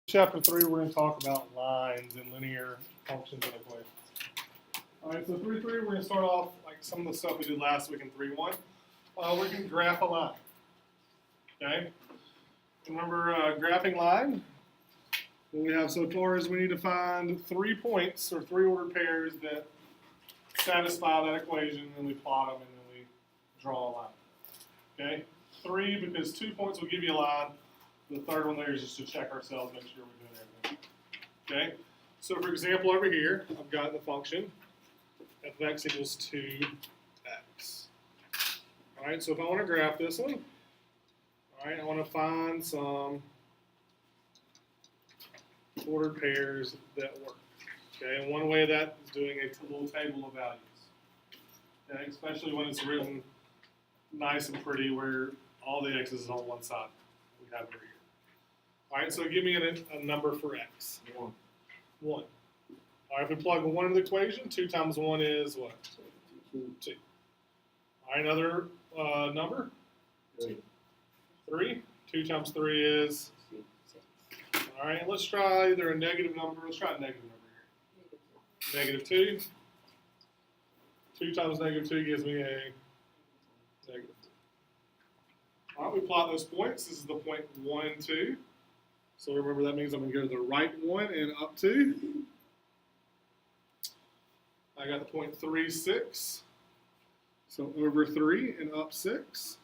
Chapter 3, we're going to talk about lines and linear functions and equations. All right, so 3.3, we're going to start off like some of the stuff we did last week in 3.1. We're going to graph a line. Okay? Remember graphing line? What we have so far is we need to find 3 points or 3 ordered pairs that satisfy that equation, and we plot them, and then we draw a line. Okay? 3 because 2 points will give you a line. The third one there is just to check ourselves, make sure we're doing everything. Okay? So for example, over here, I've got the function f of x equals 2x. All right, so if I want to graph this one, all right, I want to find some ordered pairs that work. Okay, and one way of that is doing a little table of values. Okay, especially when it's written nice and pretty where all the x's is on one side. We have it over here. All right, so give me a number for x. 1. 1. All right, if we plug a 1 into the equation, 2 times 1 is what? 2. All right, another number? 3. 3. 2 times 3 is? 6. All right, let's try either a negative number. Let's try a negative number here. -2. 2 times -2 gives me a -4. All right, we plot those points. This is the point 1 and 2. So remember that means I'm going to go to the right 1 and up 2. I got the point 3, 6. So over 3 and up 6.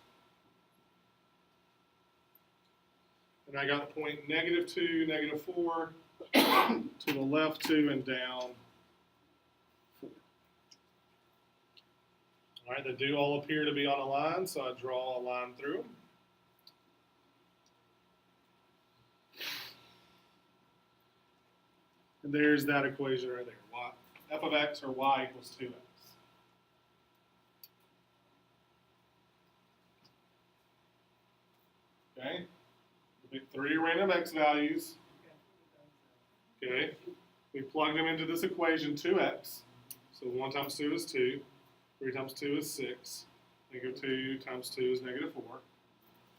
And I got the point -2, -4, to the left 2 and down 4. All right, they do all appear to be on a line, so I draw a line through them. And there's that equation right there. F of x or y equals 2x. Okay? We pick 3 random x values. Okay? We plug them into this equation 2x. So 1 times 2 is 2. 3 times 2 is 6. -2 times 2 is -4.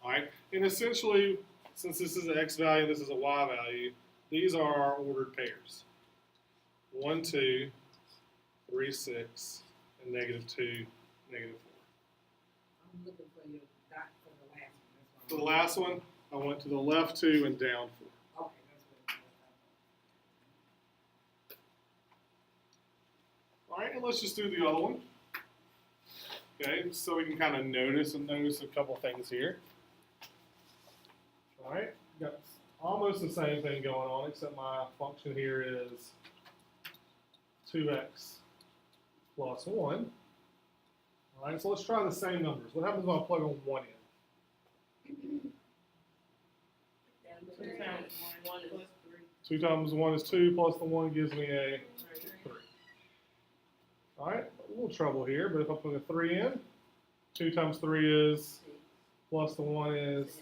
All right? And essentially, since this is an x value, this is a y value, these are our ordered pairs. 1, 2, 3, 6, and -2, -4. I'm looking for your dot for the last one. For the last one, I went to the left 2 and down 4. Okay, that's what All right, and let's just do the other one. Okay, so we can kind of notice a couple things here. All right, got almost the same thing going on, except my function here is 2x plus 1. All right, so let's try the same numbers. What happens when I plug a 1 in? 2 times 1 is 3. 2 times 1 is 2, plus the 1 gives me a 3. All right, a little trouble here, but if I put a 3 in, 2 times 3 is, plus the 1 is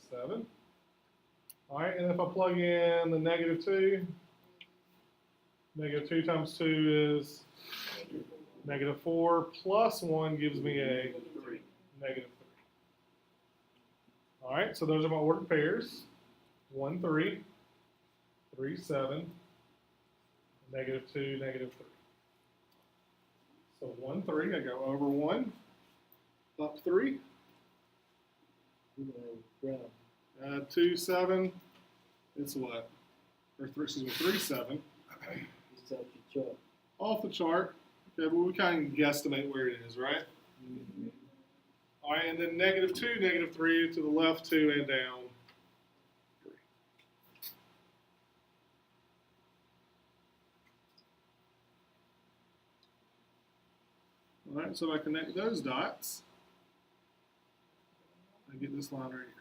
7. All right, and if I plug in the -2, -2 times 2 is -4, plus 1 gives me a -3. All right, so those are my ordered pairs. 1, 3, 3, 7, -2, -3. So 1, 3, I go over 1, up 3. 2, 7, it's what? Or 3, excuse me, 3, 7. Off the chart. Okay, but we kind of guesstimate where it is, right? Mm-hmm. All right, and then -2, -3 to the left 2 and down 3. All right, so if I connect those dots, I get this line right here.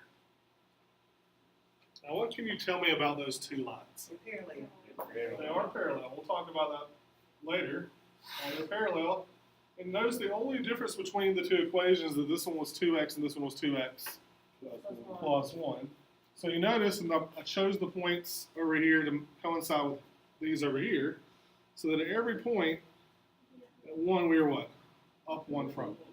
Now, what can you tell me about those two lines? Parallel. They are parallel. We'll talk about that later. They're parallel. And notice the only difference between the two equations is that this one was 2x and this one was 2x plus 1. So you notice, and I chose the points over here to coincide with these over here, so that at every point, at 1 we are what? Up 1 from it.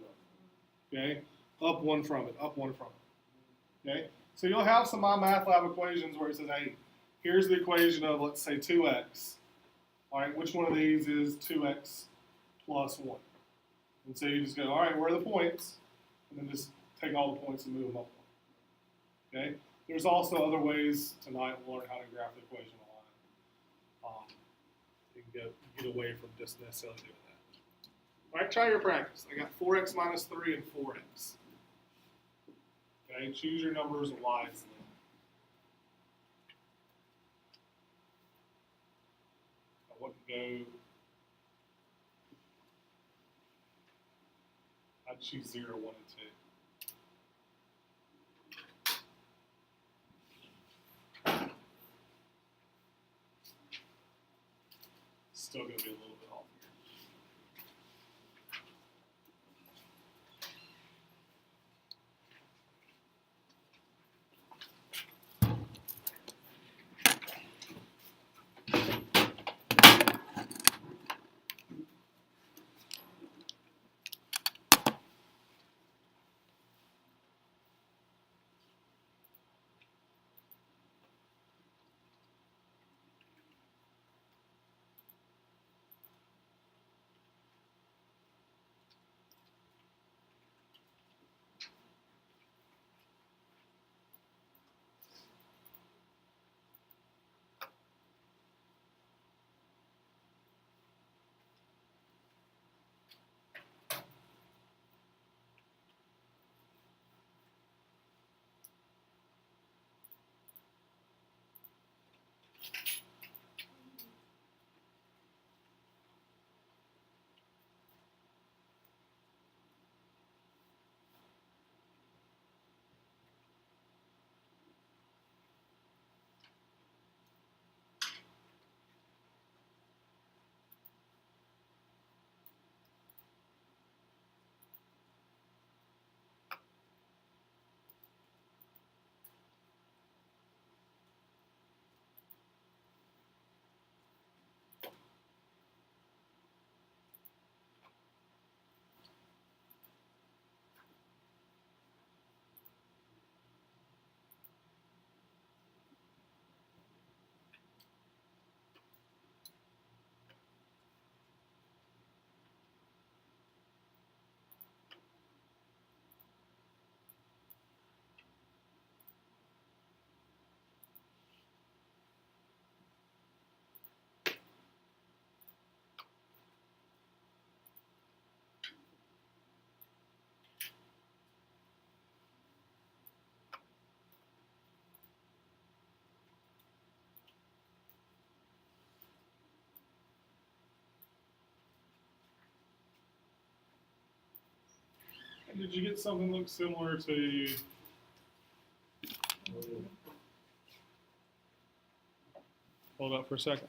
Okay? Up 1 from it, up 1 from it. Okay? So you'll have some MyMathLab equations where it says, hey, here's the equation of, let's say, 2x. All right, which one of these is 2x plus 1? And so you just go, all right, where are the points? And then just take all the points and move them up one. Okay? There's also other ways tonight we'll learn how to graph the equation of a line. You can get away from just necessarily doing that. All right, try your practice. I got 4x minus 3 and 4x. Okay, choose your numbers wisely. I want to go. I'd choose 0, 1, and 2. Still going to be a little bit off here. And did you get something that looks similar to? Hold up for a second.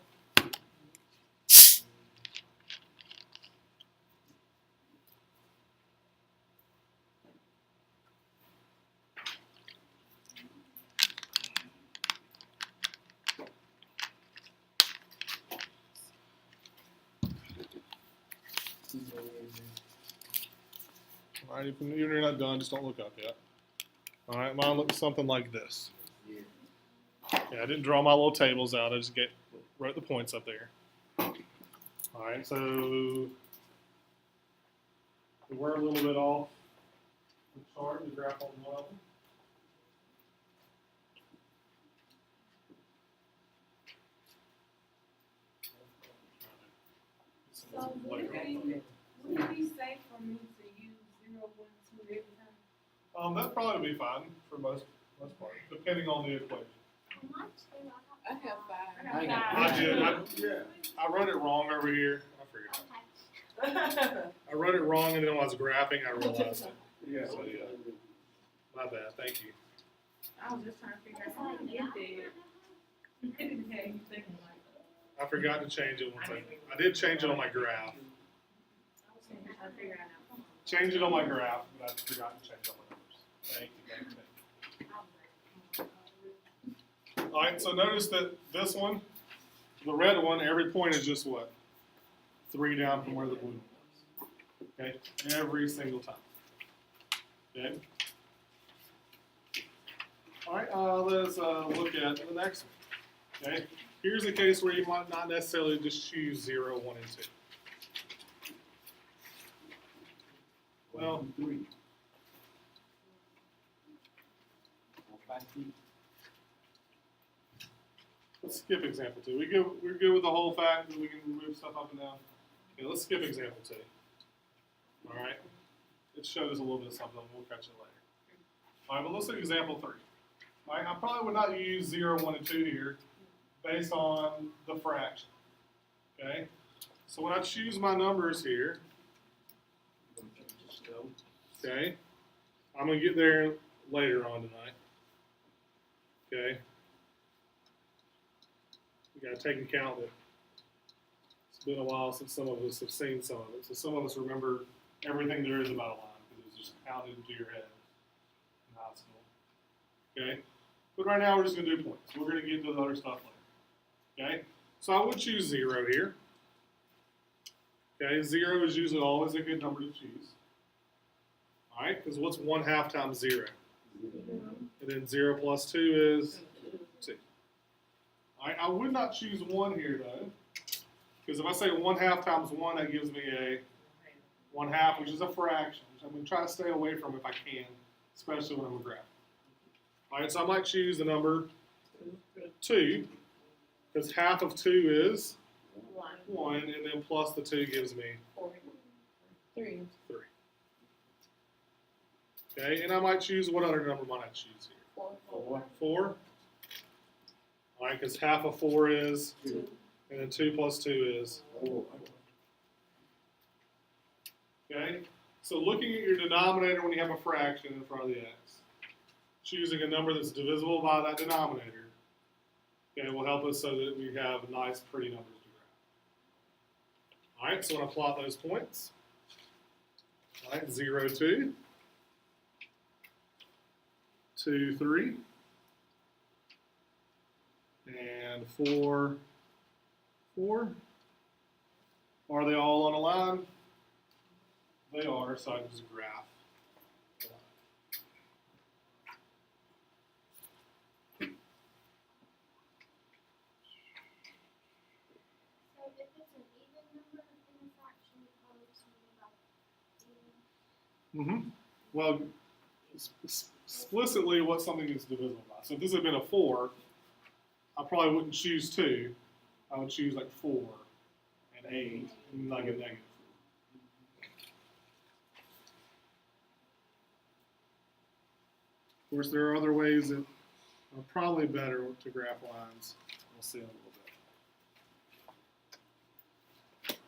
All right, even if you're not done, just don't look up yet. All right, mine looks something like this. Yeah, I didn't draw my little tables out. I just wrote the points up there. All right, so we were a little bit off the chart, the graph on one of them. So would it be safe for me to use 0, 1, 2 every time? That'd probably be fine for most part, depending on the equation. I have 5. I got I 5. did. I wrote it wrong over here. I forgot. I wrote it wrong, and then when I was graphing, I realized it. Yeah. So yeah, my bad. Thank you. I was just trying to figure out how to get there. I didn't have you thinking like that. I forgot to change it once I did change it on my graph. I was trying to figure out how. Change it on my graph, but I forgot to change it on my numbers. Thank you. All right, so notice that this one, the red one, every point is just what? 3 down from where the blue one was. Okay, every single time. Okay. All right, let's look at the next one. Okay? Here's a case where you might not necessarily just choose 0, 1, and 2. Well, 3. 4, 5, 3. let's skip example 2. We're good with the whole fact that we can move stuff up and down. Okay, let's skip example 2. All right? It showed us a little bit of something. We'll catch it later. All right, but let's look at example 3. All right, I probably would not use 0, 1, and 2 here based on the fraction. Okay? So when I choose my numbers here, Just go. okay, I'm going to get there later on tonight. Okay? We got to take account that it's been a while since some of us have seen some of it. So some of us remember everything there is about a line because it was just pounded into your head in high school. Okay? But right now we're just going to do points. We're going to get into the other stuff later. Okay? So I would choose 0 here. Okay? 0 is usually always a good number to choose. All right? Because what's 1/2 times 0? And then 0 plus 2 is 2. All right? I would not choose 1 here, though. Because if I say 1/2 times 1, that gives me a 1/2, which is a fraction, which I'm going to try to stay away from if I can, especially when I'm graphing. All right, so I might choose the number 2, because half of 2 is 1, and then plus the 2 gives me 3. 3. Okay, and I might choose, what other number might I choose here? 4. 4. All right, because half of 4 is, 2. and then 2 plus 2 is. 4. Okay, so looking at your denominator when you have a fraction in front of the x, choosing a number that's divisible by that denominator, okay, will help us so that we have nice, pretty numbers to graph. All right, so when I plot those points, all right, 0, 2, 2, 3, and 4, 4. Are they all on a line? They are, so I can just graph. So if it's an even number in a fraction, it probably something about even. Well, explicitly what something is divisible by. So if this had been a 4, I probably wouldn't choose 2. I would choose like 4 and 8 and like a negative 4. Of course, there are other ways that are probably better to graph lines. We'll see in a little bit.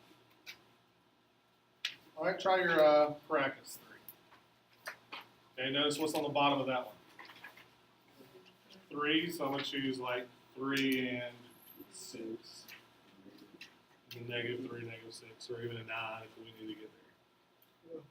All right, try your practice 3. Okay, notice what's on the bottom of that one. 3, so I'm going to choose like 3 and 6. And -3, -6, or even a 9 if we need to get there.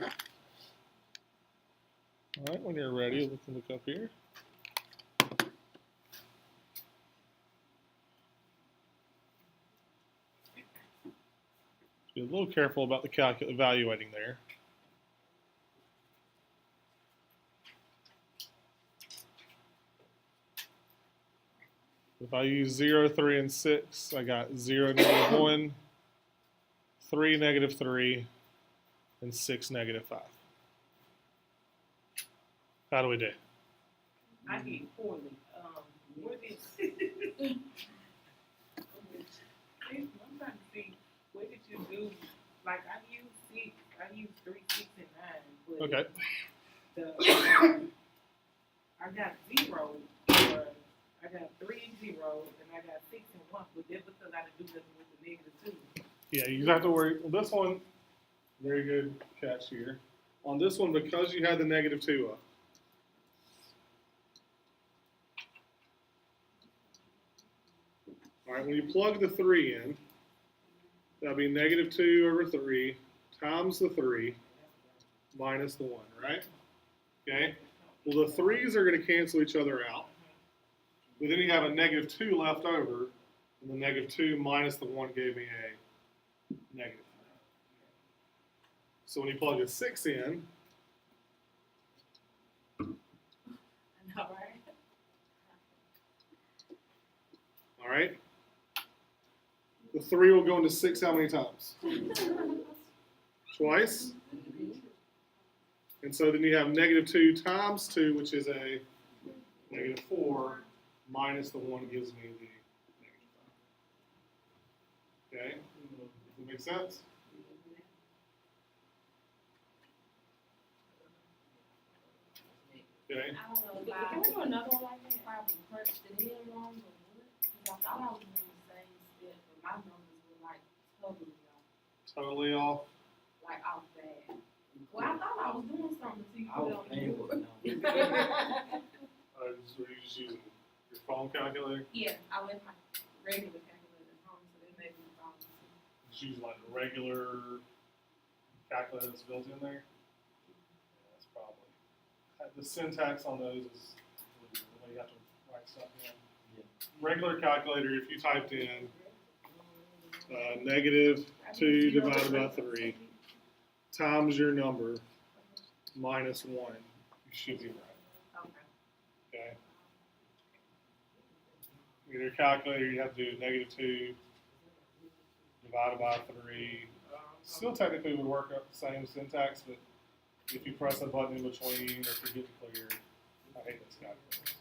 All right, when you're ready, we can look up here. Be a little careful about the evaluating there. If I use 0, 3, and 6, I got 0, -1, 3, -3, and 6, -5. How do we do? I did poorly. What did I'm trying to see, what did you do? Like I used 3, 6, and 9. But Okay. I got 0, or I got 3 and 0, and I got 6 and 1. But that's because I didn't do nothing with the -2. Yeah, you have to worry. Well, this one, very good catch here. On this one, because you had the -2 up. All right, when you plug the 3 in, that'll be -2 over 3 times the 3 minus the 1, right? Okay. Well, the 3's are going to cancel each other out. But then you have a -2 left over, and the -2 minus the 1 gave me a -3. So when you plug a 6 in, all right, the 3 will go into 6 how many times? Twice. And so then you have -2 times 2, which is a -4, minus the 1 gives me the -5. Okay? Does that make sense? Okay. I don't know if Can we do another one like that? probably punched it in wrong or what. 'Cause I thought I was doing the same step, but my numbers were like totally off, Totally off. like off bad. Well, I thought I was doing something until you I put it was on the paying board. with it. Were you just using your phone calculator? Yeah, I left my regular calculator at home, so they made me fall asleep. Just using like a regular calculator that's built in there? Yeah, that's probably. The syntax on those is the way you have to write stuff in. Yeah. Regular calculator, if you typed in -2 divided by 3 times your number minus 1, you should be right. Okay. Okay. In your calculator, you have to do -2 divided by 3. Still technically would work up the same syntax, but if you press a button in between or forget to clear, I hate this calculator.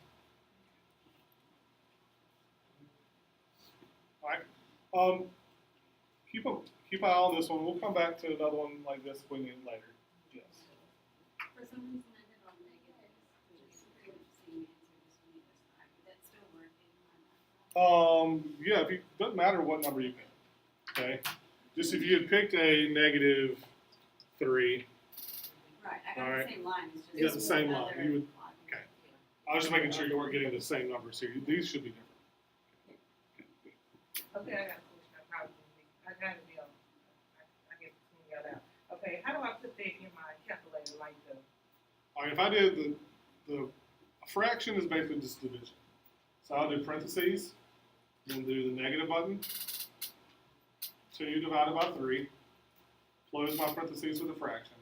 All right. Keep an eye on this one. We'll come back to another one like this if we need it later. Yes. For some reason, I did all negatives, which is pretty much the same answer this week this time, but that's still working on that. Yeah, if you doesn't matter what number you pick. Okay. Just if you had picked a -3, Right, I All got right. the same line, it's just. You got the same line. another You would- line. okay. I was just making sure you weren't getting the same numbers here. These should be different. Okay, I got a question. I gotta be on. I get between y'all out. Okay, how do I put that in my calculator like the? All right, if I did the fraction is basically just division. So I'll do parentheses, then do the negative button, 2 divided by 3, close my parentheses with a fraction.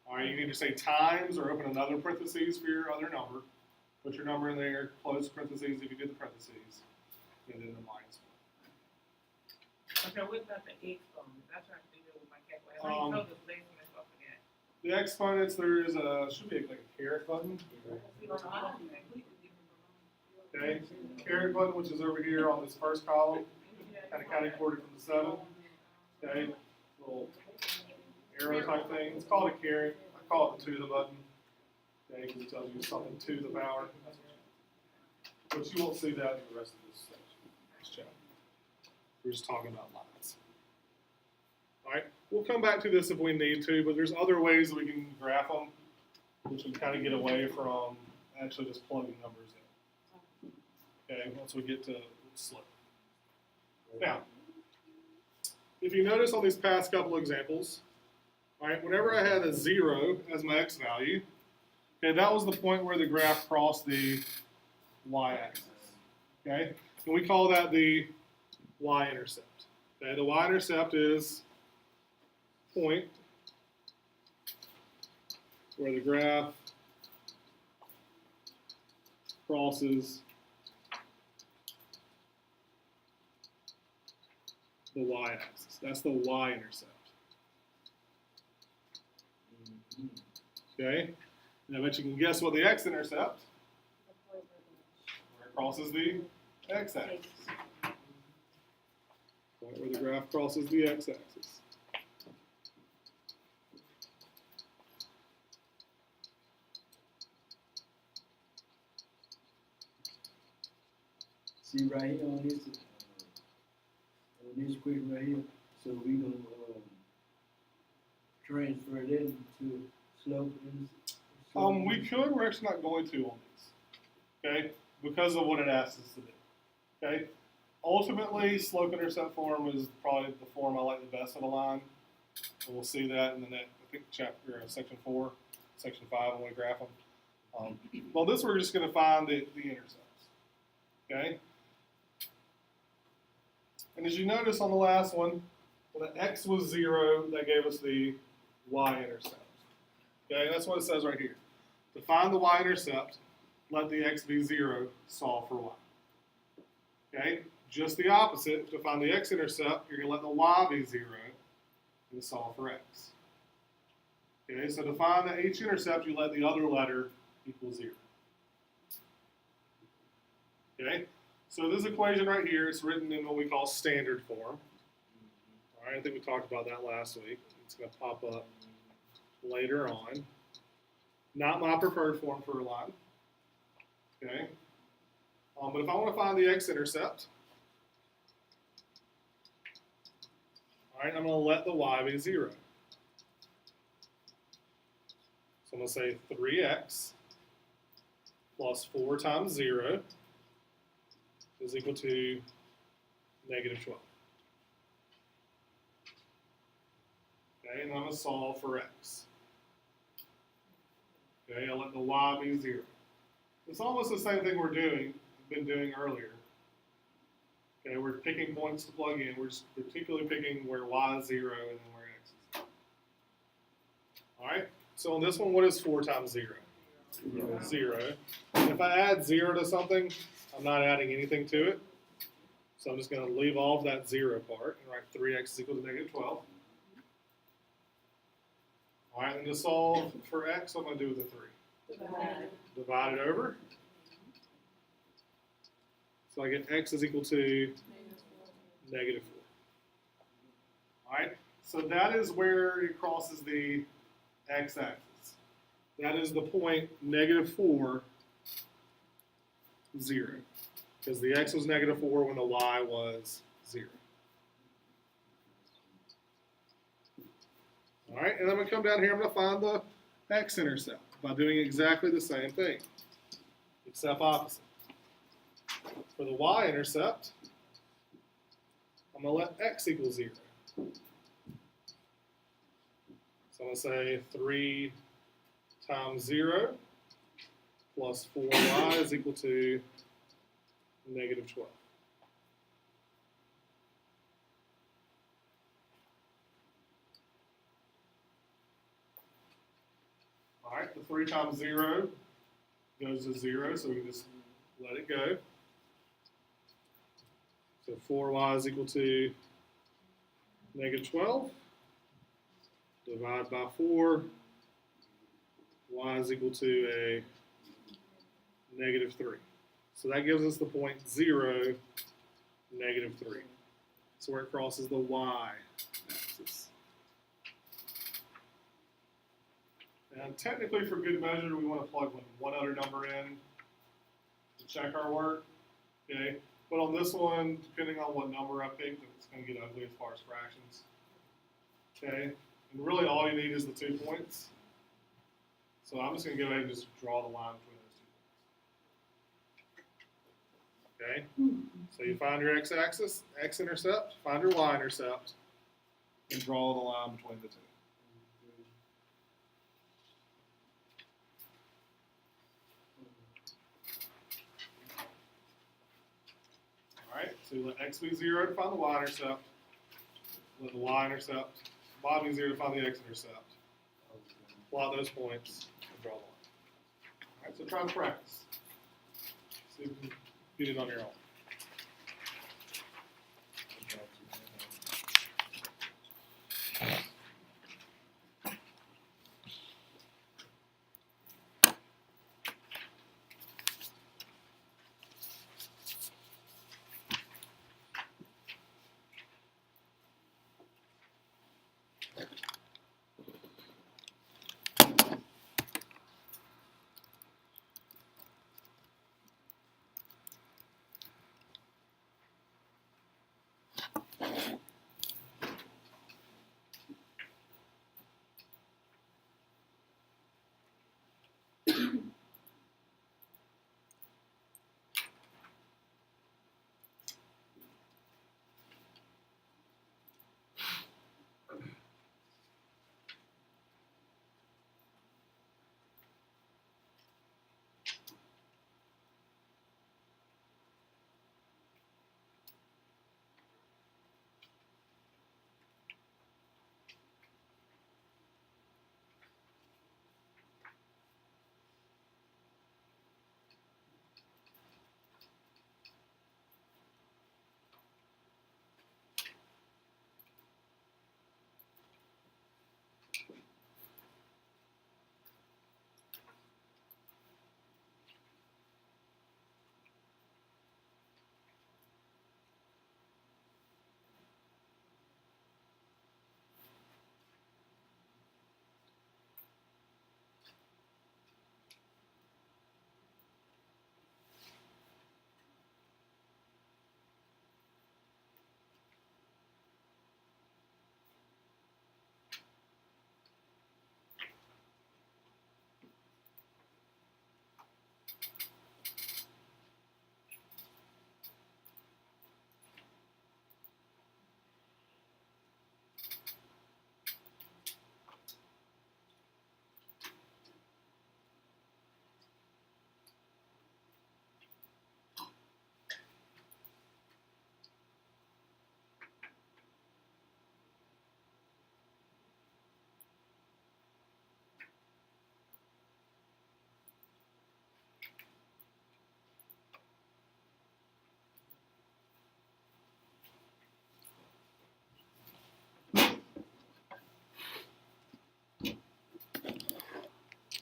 All right, you can either say times or open another parentheses for your other number. Put your number in there, close parentheses if you did the parentheses, and then the minus 1. Okay, what about the exponents? I tried to do that with my calculator. I Um, know this last one is something that. The exponents, there is a, should be like a caret button. Okay, caret button, which is over here on this first column, kind of counting forward from the 7. Okay, little arrow type thing. It's called a caret. I call it the to the button. Okay, because it tells you something to the power. But you won't see that in the rest of this section, this chapter. We're just talking about lines. All right, we'll come back to this if we need to, but there's other ways that we can graph them, which we kind of get away from actually just plugging numbers in. Okay, once we get to slope. Now, if you notice on these past couple examples, All right, whenever I had a 0 as my x value, okay, that was the point where the graph crossed the y-axis. Okay, and we call that the y-intercept. Okay, the y-intercept is point where the graph crosses the y-axis. That's the y-intercept. Okay, and I bet you can guess what the x-intercept, where it crosses the x-axis. Point where the graph crosses the x-axis. See right here on this quick right here, so we gonna transfer that into slope. We could, we're actually not going to on these, okay, because of what it asks us to do, okay. Ultimately, slope-intercept form is probably the form I like the best of a line, and we'll see that in the next, I think, section 4, section 5 when we graph them. Well, this we're just going to find the intercepts, okay. And as you notice on the last one, when the x was 0, that gave us the y-intercept. Okay, that's what it says right here. To find the y-intercept, let the x be 0, solve for y. Okay, just the opposite. To find the x-intercept, you're going to let the y be 0 and solve for x. Okay, so to find the h-intercept, you let the other letter equal 0. Okay, so this equation right here is written in what we call standard form. All right, I think we talked about that last week. It's going to pop up later on. Not my preferred form for a line. Okay, but if I want to find the x-intercept, all right, I'm going to let the y be 0. So I'm going to say 3x plus 4 times 0 is equal to negative 12. Okay, and I'm going to solve for x. Okay, I'll let the y be 0. It's almost the same thing we've been doing earlier. Okay, we're picking points to plug in. We're just particularly picking where y is 0 and then where x is. All right, so on this one, what is 4 times 0? 0. And if I add 0 to something, I'm not adding anything to it. So I'm just going to leave off that 0 part and write 3x is equal to negative 12. All right, and to solve for x, what am I going to do with the 3? Divide it over. So I get x is equal to negative 4. All right, so that is where it crosses the x-axis. That is the point negative 4, 0. Because the x was negative 4 when the y was 0. All right, and I'm going to come down here, I'm going to find the x-intercept by doing exactly the same thing, except opposite. For the y-intercept, I'm going to let x equal 0. So I'm going to say 3 times 0 plus 4y is equal to negative 12. All right, the 3 times 0 goes to 0, so we can just let it go. So 4y is equal to negative 12. Divide by 4. Y is equal to a negative 3. So that gives us the point 0, negative 3. So where it crosses the y-axis. And technically, for good measure, we want to plug one other number in to check our work. Okay, but on this one, depending on what number I picked, it's going to get ugly as far as fractions. Okay, and really all you need is the 2 points. So I'm just going to go ahead and just draw the line between those 2 points. Okay, so you find your x-axis, x-intercept, find your y-intercept, and draw the line between the 2. So you let x be 0 to find the y-intercept. Let the y-intercept, y be 0 to find the x-intercept. Plot those points and draw a line. All right, so try to practice. See if you can get it on your own.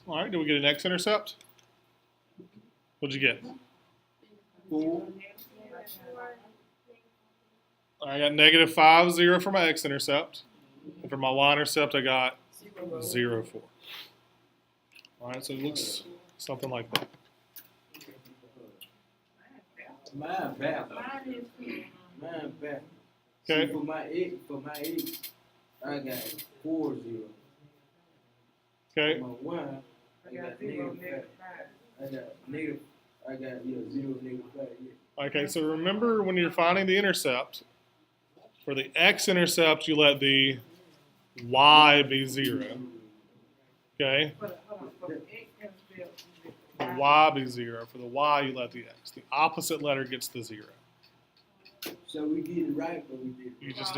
All right, did we get an x-intercept? What'd you get? 4. I got negative 5, 0 for my x-intercept. And for my y-intercept, I got 0, 4. All right, so it looks something like that. Mine back. Mine is here. Mine back. Okay. See, for my x, I got 4 0. Okay. For my y, I I got got 0, negative 5. I got 0, negative 5. Yeah. Okay, so remember when you're finding the intercept, for the x-intercept, you let the y be 0. Okay? For the x and still, The y be 0. For the y, you let the x. The opposite letter gets the 0. So we get it right, but we did You it just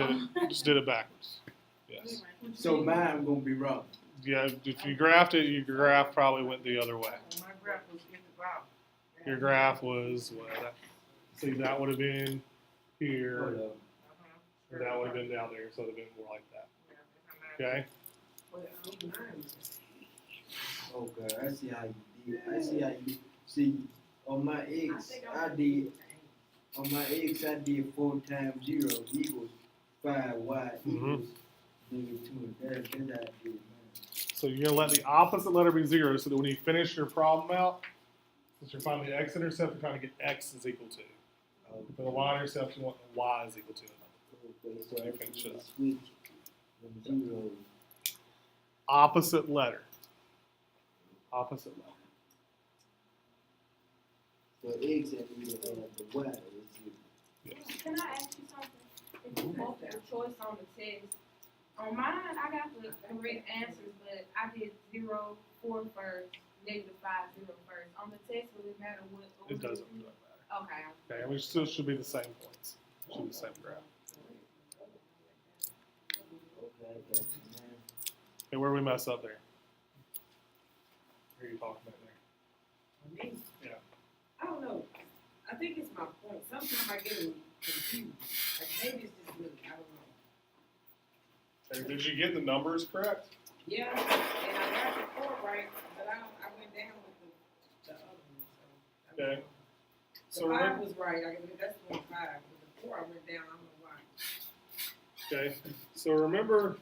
did it backwards. Yes. wrong. So mine gonna be wrong. Yeah, if you graphed it, your graph probably went the other way. my graph was in the bottom. Your graph was, well, see, that would have been here, Hold up. and that would have been down there, so it would have been more like that. Okay? Oh God, I see how you did. I see how you see on my x. I did 4 times 0 equals 5y equals negative 2. That's how I did mine. So you're going to let the opposite letter be 0, so that when you finish your problem out, since you're finding the x-intercept, you're trying to get x is equal to. For the y-intercept, you want the y is equal to. Okay, so You I finish can it. switch from 0. Opposite letter. Opposite letter. So x at the have the y is 0. Yes. Can I ask you something? If you multiple choice on the test, on mine, I got the correct answers, but I did 0, 4 first, negative 5, 0 first. On the test, will it matter what? It doesn't really matter. Okay. Okay, and we still should be the same points. Should be the same graph. Okay, that's it, man. Okay, where we mess up there? Where are you talking about there? Me? Yeah. I don't know. I think it's my point. Sometimes I get them confused. Like maybe it's just me. I don't know. Okay, did you get the numbers correct? Yeah, and I got the 4 right, but I went down with the other one. So, Okay. The So 5 remember, was right. I mean, that's 1 5. But the 4 I went down. I don't know why. okay. So remember,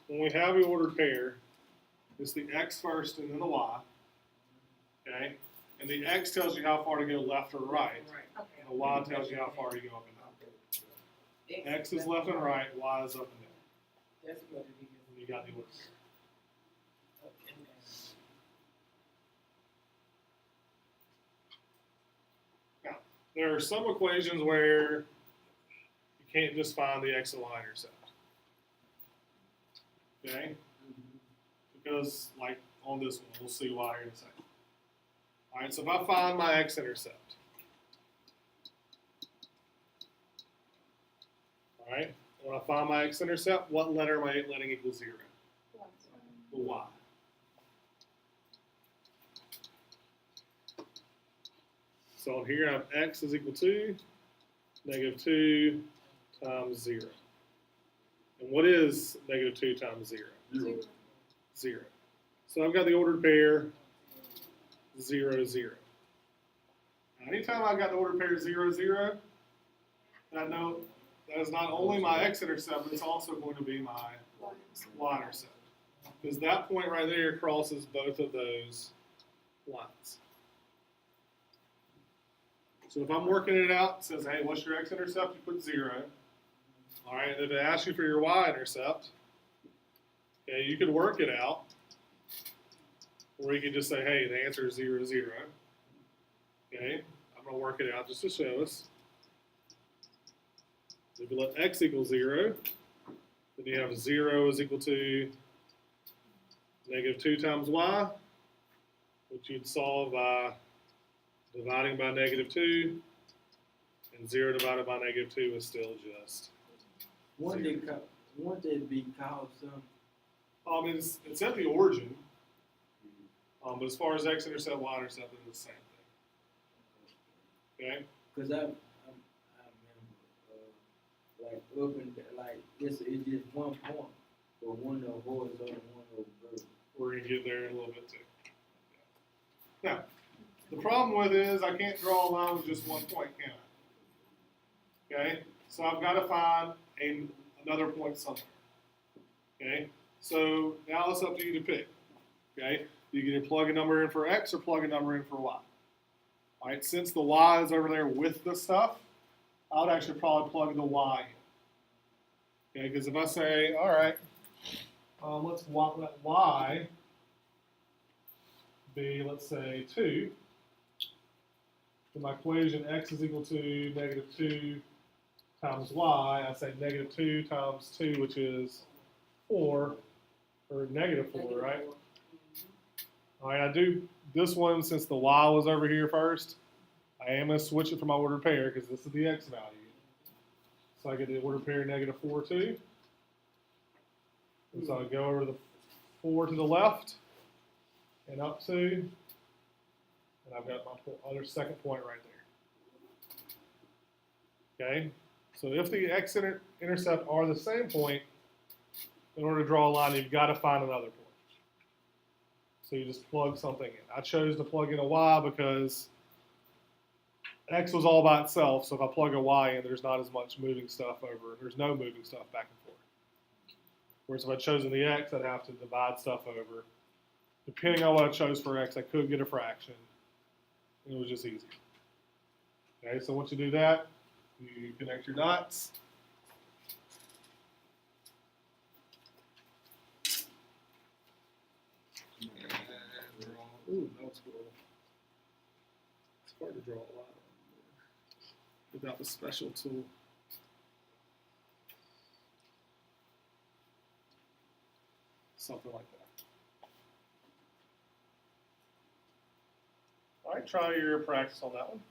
when we have the ordered pair, it's the x first and then the y. Okay, and the x tells you how far to go left or right. Right. Okay. And the y tells you how far to go up and down. X is left and right, y is up and down. That's what it is. And you got the ordered pair. Up and down. There are some equations where you can't just find the x and y intercept. Okay? Because, like on this one, we'll see why in a second. Alright, so if I find my x-intercept, alright, when I find my x-intercept, what letter am I letting equal 0? The y. So on here I have x is equal to -2 times 0. And what is -2 times 0? 0. So I've got the ordered pair 0, 0. Now, anytime I've got the ordered pair 0, 0, I know that is not only my x-intercept, but it's also going to be my y-intercept. Because that point right there crosses both of those lines. So if I'm working it out, it says, hey, what's your x-intercept? You put 0. All right, and if it asks you for your y-intercept, okay, you could work it out. Or you can just say, hey, the answer is 0, 0. Okay, I'm going to work it out just to show us. If you let x equal 0, then you have 0 is equal to -2 times y, which you'd solve by dividing by -2, and 0 divided by -2 is still just. Wouldn't it be called something? It's at the origin, but as far as x-intercept, y-intercept, it's the same thing. Okay? Because I remember, like up and like it's just one point, but one of horizontal, one of vertical. We're going to get there in a little bit too. Now, the problem with it is I can't draw a line with just one point, can I? Okay? So I've got to find another point somewhere. Okay? So now it's up to you to pick. Okay? You can either plug a number in for x or plug a number in for y. All right, since the y is over there with the stuff, I would actually probably plug the y in. Okay, because if I say, all right, let's let y be, let's say, 2, then my equation x is equal to -2 times y, I say -2 times 2, which is 4, or -4, right? All right, I do this one since the y was over here first. I am going to switch it for my ordered pair because this is the x value. So I get the ordered pair -4, 2. And so I go over the 4 to the left and up 2. And I've got my other second point right there. Okay? So if the x-intercept are the same point, in order to draw a line, you've got to find another point. So you just plug something in. I chose to plug in a y because x was all by itself, so if I plug a y in, there's not as much moving stuff over. There's no moving stuff back and forth. Whereas if I'd chosen the x, I'd have to divide stuff over. Depending on what I chose for x, I could get a fraction. And it was just easy. Okay, so once you do that, you connect your dots. Ooh, that was cool. It's hard to draw a line without the special tool. Something like that. All right, try your practice on that one.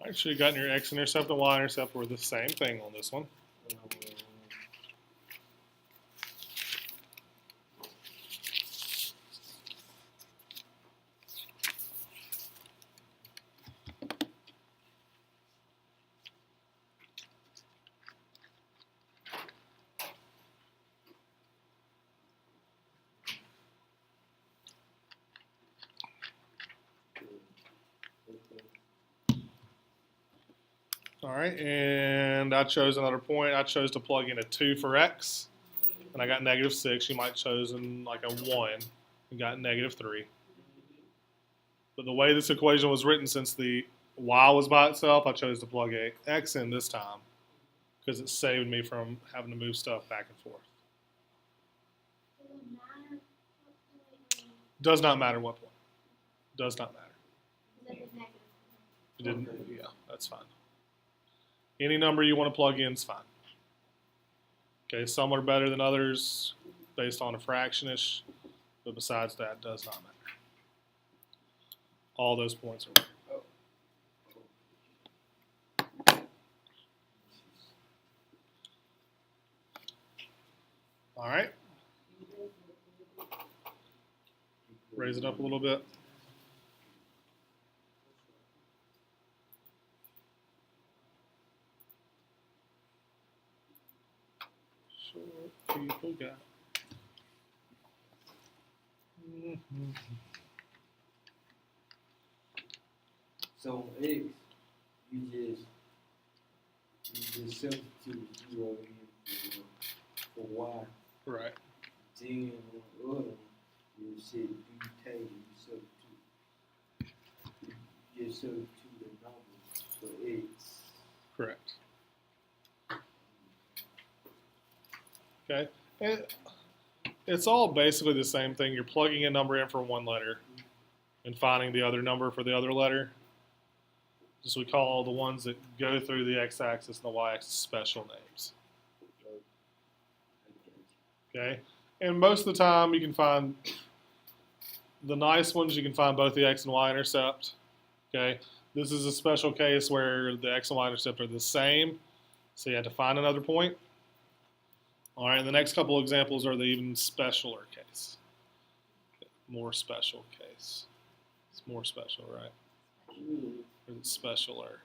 Alright, so you got your x-intercept and y-intercept were the same thing on this one. Alright, and I chose another point. I chose to plug in a 2 for x, and I got -6. You might have chosen like a 1 and got -3. But the way this equation was written, since the y was by itself, I chose to plug a x in this time because it saved me from having to move stuff back and forth. Does not matter what point. Does not matter. It didn't, yeah, that's fine. Any number you want to plug in is fine. Okay, some are better than others based on a fraction-ish, but besides that, does not matter. All those points are right. All right. Raise it up a little bit. People got. So on X, you just substitute 0 in for Y. Right. Then on the other one, you said do table, you substitute. You just substitute the number for X. Correct. Okay. And it's all basically the same thing. You're plugging a number in for one letter and finding the other number for the other letter. Just we call the ones that go through the x-axis and the y-axis special names. Okay. And most of the time you can find the nice ones, you can find both the x and y-intercept. Okay. This is a special case where the x and y-intercept are the same, so you have to find another point. All right, and the next couple examples are the even specialer case. More special case. It's more special, right? Or is it specialer?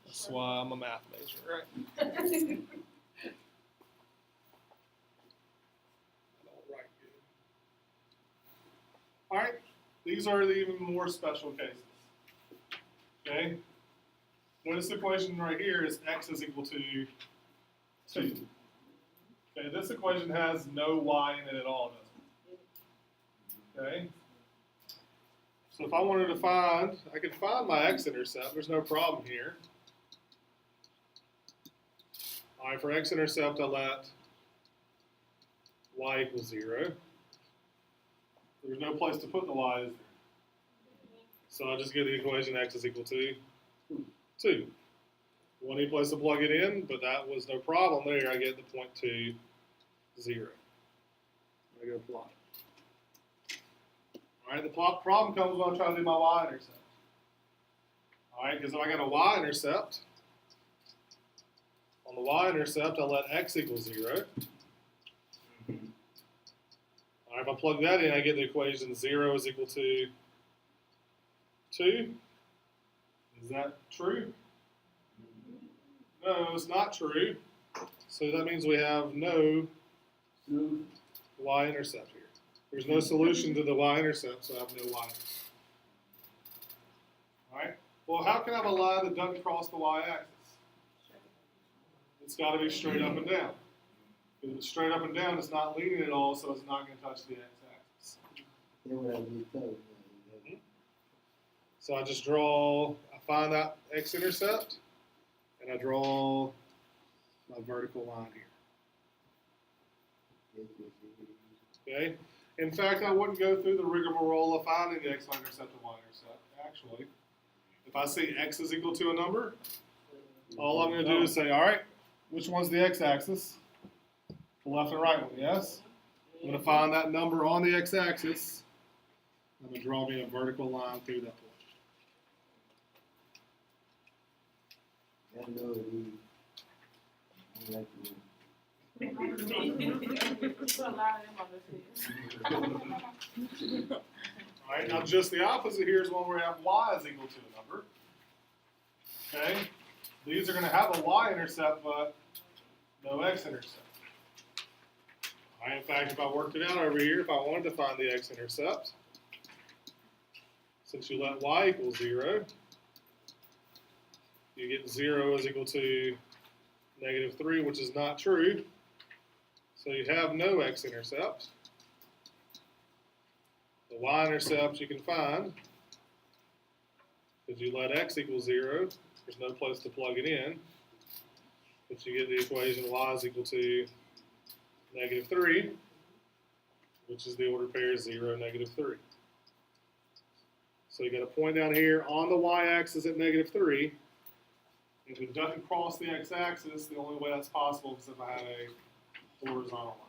That's why I'm a math major, right? I don't write good. All right, these are the even more special cases. Okay? Notice the equation right here is x is equal to 2. Okay, this equation has no y in it at all, doesn't it? Okay? So if I wanted to find, I could find my x-intercept. There's no problem here. All right, for x-intercept, I let y equal 0. There's no place to put the y, is there? So I'll just get the equation x is equal to 2. One any place to plug it in, but that was no problem there. I get the point 2, 0. I go plot. All right, the plot problem comes when I'm trying to do my y-intercept. All right, because if I got a y-intercept, on the y-intercept, I'll let x equal 0. All right, if I plug that in, I get the equation 0 is equal to 2. Is that true? No, it's not true. So that means we have no y-intercept here. There's no solution to the y-intercept, so I have no y-intercept. All right. Well, how can I have a line that doesn't cross the y-axis? It's got to be straight up and down. If it's straight up and down, it's not leaning at all, so it's not going to touch the x-axis. So I just I find that x-intercept, and I draw my vertical line here. Okay? In fact, I wouldn't go through the rigmarole of finding the x-intercept and y-intercept. Actually, if I see x is equal to a number, all I'm going to do is say, all right, which one's the x-axis? The left and right one, yes? I'm going to find that number on the x-axis, I'm gonna draw me a vertical line through that point. I know it is. I like it. Put a lot of them on the test. Alright, now just the opposite here is when we have y is equal to a number. Okay? These are going to have a y-intercept, but no x-intercept. Alright, in fact, if I worked it out over here, if I wanted to find the x-intercept, since you let y equal 0, you get 0 is equal to -3, which is not true. So you have no x-intercept. The y-intercept you can find, because you let x equal 0, there's no place to plug it in, but you get the equation y is equal to -3, which is the ordered pair 0, -3. So you got a point down here on the y-axis at -3. If we duck across the x-axis, the only way that's possible is if I have a horizontal line.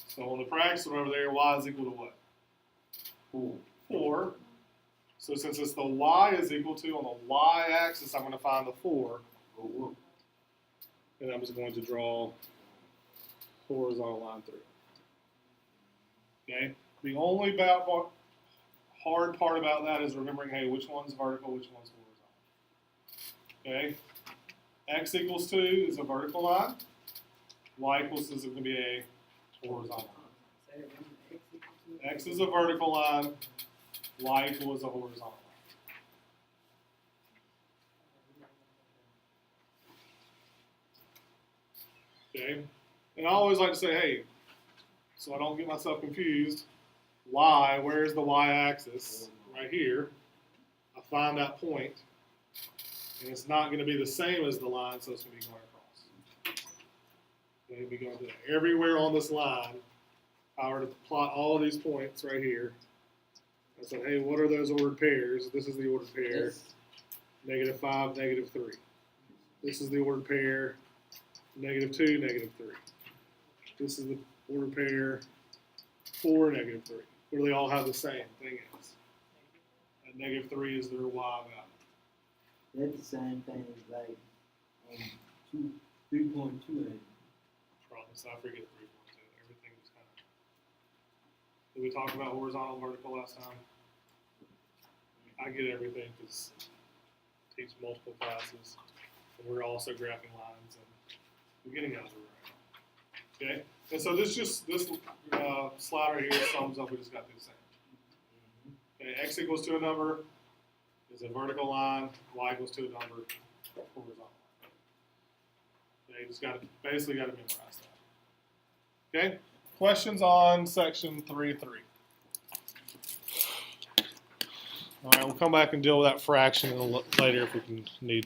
So on the practice one over there, y is equal to what? 4. So since it's the y is equal to, on the y-axis, I'm going to find the 4. And I'm just going to draw horizontal line through. Okay? The only hard part about that is remembering, hey, which one's vertical, which one's horizontal. Okay? X equals 2 is a vertical line. Y equals 2 is going to be a horizontal line. X is a vertical line. Y equals a horizontal line. Okay? And I always like to say, hey, so I don't get myself confused, y, where's the y-axis? Right here. I find that point, and it's not going to be the same as the line, so it's going to be going across. Okay, be going to everywhere on this line. If I were to plot all of these points right here, I said, hey, what are those ordered pairs? This is the ordered pair, -5, -3. This is the ordered pair, -2, -3. This is the ordered pair, 4, -3. Where they all have the same thing as. And -3 is their y value. That's the same thing as like 3.2. Promise, I forget 3.2. Everything is kind of. Did we talk about horizontal and vertical last time? I get everything because I teach multiple classes, and we're also graphing lines and beginning algebra. Okay, and so this slider here sums up. We just got to do the same. Okay, x equals to a number is a vertical line. Y equals to a number, horizontal line. Okay, you just basically got to memorize that. Okay, questions on section 3.3. All right, we'll come back and deal with that fraction later if we can need to.